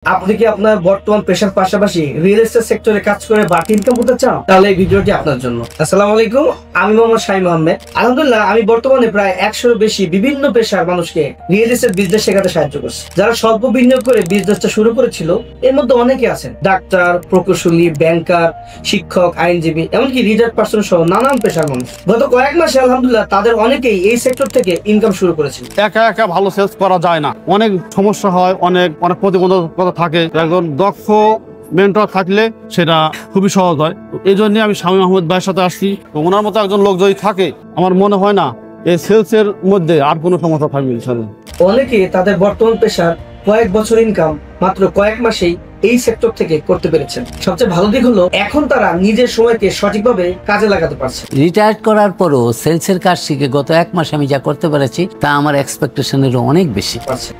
আপনি কি আপনার বর্তমান পেশার পাশাপাশি রিয়েল এস্টেট সেক্টরে কাজ করে বাড়তি ইনকাম করতে চান? তাহলে এই ভিডিওটি আপনার জন্য। আসসালামু আলাইকুম, আমি মোহাম্মদ শাহিম আহমেদ। আলহামদুলিল্লাহ, আমি বর্তমানে প্রায় 100-এর বেশি বিভিন্ন পেশার মানুষকে রিয়েল এস্টেট বিজনেস শেখাতে সাহায্য করছি। যারা স্বল্প বিনিয়োগ করে বিজনেসটা শুরু করেছিল, এর মধ্যে অনেকে আছেন ডাক্তার, প্রকৌশলী, ব্যাংকার, শিক্ষক, আইনজীবী, এমনকি রিটায়ার্ড পার্সন সহ নানান পেশার মানুষ। গত কয়েক মাসে আলহামদুলিল্লাহ তাদের অনেকেই এই সেক্টর থেকে ইনকাম শুরু করেছে। একা একা ভালো সেলস করা যায় না, অনেক সমস্যা হয়, অনেক প্রতিবন্ধকতা থাকে। একজন দক্ষ মেন্টর থাকলে সেটা খুবই সহজ হয়। এই জন্য আমি শামীম আহমেদ ভাইয়ের সাথে আসছি। ওনার মতো একজন লোক যদি থাকে, আমার মনে হয় না এই সেলসের মধ্যে আর কোনো সমস্যা থাকবে। অনেকে তাদের বর্তমান পেশার কয়েক বছর ইনকাম মাত্র কয়েক মাসেই এই সেক্টর থেকে করতে পেরেছেন। সবচেয়ে ভালো দিক হলো এখন তারা নিজের সময়কে সঠিকভাবে কাজে লাগাতে পারছে। রিটায়ার করার পরও সেলসের কাজ শিখে গত এক মাস আমি যা করতে পেরেছি তা আমার এক্সপেকটেশনেরও অনেক বেশি।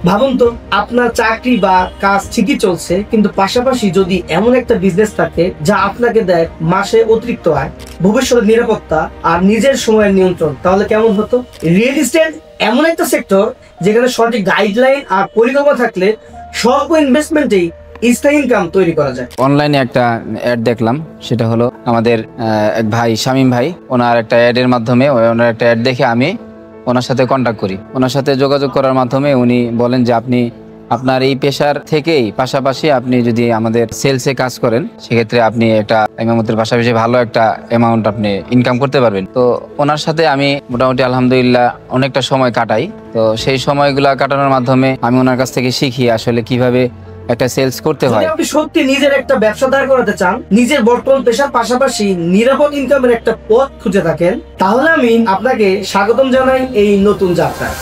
ভাবুন তো, আপনার চাকরি বা কাজ ঠিকই চলছে, কিন্তু পাশাপাশি যদি এমন একটা বিজনেস থাকে যা আপনাকে দেয় মাসে অতিরিক্ত আয়, ভবিষ্যতের নিরাপত্তা আর নিজের সময়ের নিয়ন্ত্রণ, তাহলে কেমন হতো? রিয়েল এস্টেট এমন একটা সেক্টর যেখানে সঠিক গাইডলাইন আর পরিকল্পনা থাকলে স্বল্প ইনভেস্টমেন্টেই স্থায়ী ইনকাম তৈরি করা যায়। অনলাইনে একটা অ্যাড দেখলাম, সেটা হলো আমাদের এক ভাই শামীম ভাই, ওনার একটা অ্যাডের মাধ্যমে, ওনার একটা অ্যাড দেখে আমি ওনার সাথে কন্ট্যাক্ট করি। ওনার সাথে যোগাযোগ করার মাধ্যমে উনি বলেন যে আপনি আপনার এই পেশার থেকেই পাশাপাশি আপনি যদি আমাদের সেলসে কাজ করেন, সেক্ষেত্রে আপনি একটা এমাউন্টের পাশাপাশি ভালো একটা অ্যামাউন্ট আপনি ইনকাম করতে পারবেন। তো ওনার সাথে আমি মোটামুটি আলহামদুলিল্লাহ অনেকটা সময় কাটাই। তো সেই সময়গুলা কাটানোর মাধ্যমে আমি ওনার কাছ থেকে শিখি আসলে কিভাবে একটা সেলস করতে হয়। আপনি সত্যি নিজের একটা ব্যবসা দাঁড় করাতে চান, নিজের বর্তমান পেশার পাশাপাশি নিরাপদ ইনকামের একটা পথ খুঁজে থাকেন, তাহলে আমি আপনাকে স্বাগতম জানাই এই নতুন যাত্রায়।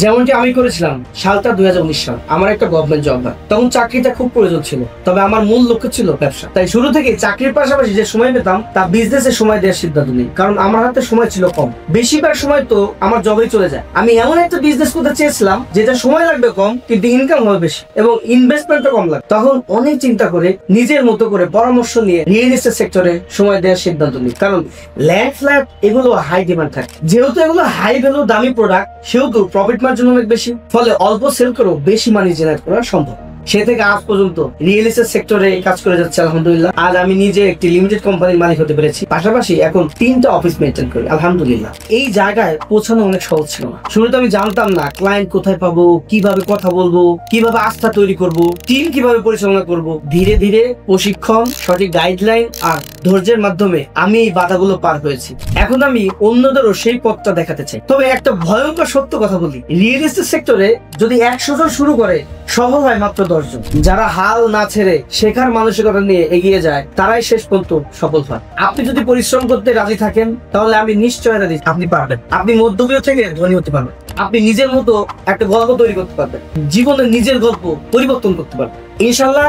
যেমনটি আমি করেছিলাম সালটা 2019 সাল। আমার একটা গভর্নমেন্ট জব হয়, তখন চাকরিটা খুব প্রয়োজন ছিল, তবে আমার মূল লক্ষ্য ছিল ব্যবসা। তাই শুরু থেকে চাকরির পাশাপাশি যে সময় পেতাম তা বিজনেসে সময় দেওয়ার সিদ্ধান্ত নিই, কারণ আমার হাতে সময় ছিল কম। বেশিরভাগ সময় তো আমার জবেই চলে যায়। আমি এমন একটা বিজনেস করতে চেয়েছিলাম যেটা সময় লাগবে কম, কিন্তু ইনকাম হবে বেশি এবং ইনভেস্টমেন্টও কম লাগবে। তখন অনেক চিন্তা করে নিজের মতো করে পরামর্শ নিয়ে রিয়েল এস্টেট সেক্টরে সময় দেওয়ার সিদ্ধান্ত নিই, কারণ ল্যান্ড ফ্ল্যাট এগুলো হাই ডিমান্ড থাকে। যেহেতু এগুলো হাই ভ্যালু দামি প্রোডাক্ট, সেহেতু প্রফিট মার্জিন অনেক বেশি, ফলে অল্প সেল করেও বেশি মানি জেনারেট করা সম্ভব। সে থেকে আজ পর্যন্ত রিয়েল এস্টেট সেক্টরে কাজ করে যাচ্ছে আলহামদুলিল্লাহ। আজ আমি নিজে একটি লিমিটেড কোম্পানির মালিক হতে পেরেছি, পাশাপাশি এখন 3টা অফিস মেনটেন করি আলহামদুলিল্লাহ। এই জায়গায় পৌঁছানো অনেক সহজ ছিল না। শুরুতে আমি জানতাম না ক্লায়েন্ট কোথায় পাবো, কিভাবে কথা বলবো, কিভাবে আস্থা তৈরি করব, টিম কিভাবে পরিচালনা করব। ধীরে ধীরে প্রশিক্ষণ, সঠিক গাইডলাইন আর ধৈর্যের মাধ্যমে আমি এই বাধাগুলো পার হয়েছি। এখন আমি অন্যদেরও সেই পথটা দেখাতে চাই। তবে একটা ভয়ঙ্কর সত্য কথা বলি, রিয়েল এস্টেট সেক্টরে যদি 100 জন শুরু করে, সফল হয় মাত্র 10 জন। যারা হাল না ছেড়ে শেখার মানসিকতা নিয়ে এগিয়ে যায়, তারাই শেষ পর্যন্ত সফল হয়। আপনি যদি পরিশ্রম করতে রাজি থাকেন, তাহলে আমি নিশ্চয়তা দিচ্ছি আপনি পারবেন। আপনি মধ্যবিত্ত থেকে ধনী হতে পারবেন। আপনি নিজের মতো একটা গল্প তৈরি করতে পারবেন, জীবনে নিজের গল্প পরিবর্তন করতে পারবেন। ইনশাআল্লাহ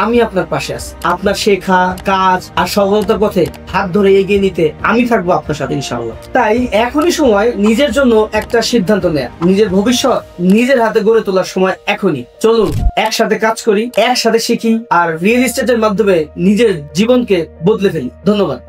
আমি আপনার পাশে আছি। আপনার শেখা, কাজ আর সফলতার পথে হাত ধরে এগিয়ে নিতে আমি থাকবো আপনার সাথে ইনশাআল্লাহ। তাই এখনই সময় নিজের জন্য একটা সিদ্ধান্ত নেয়া, নিজের ভবিষ্যৎ নিজের হাতে গড়ে তোলার সময় এখনই। চলুন একসাথে কাজ করি, একসাথে শিখি আর রিয়েল এস্টেটের মাধ্যমে নিজের জীবনকে বদলে ফেলি। ধন্যবাদ।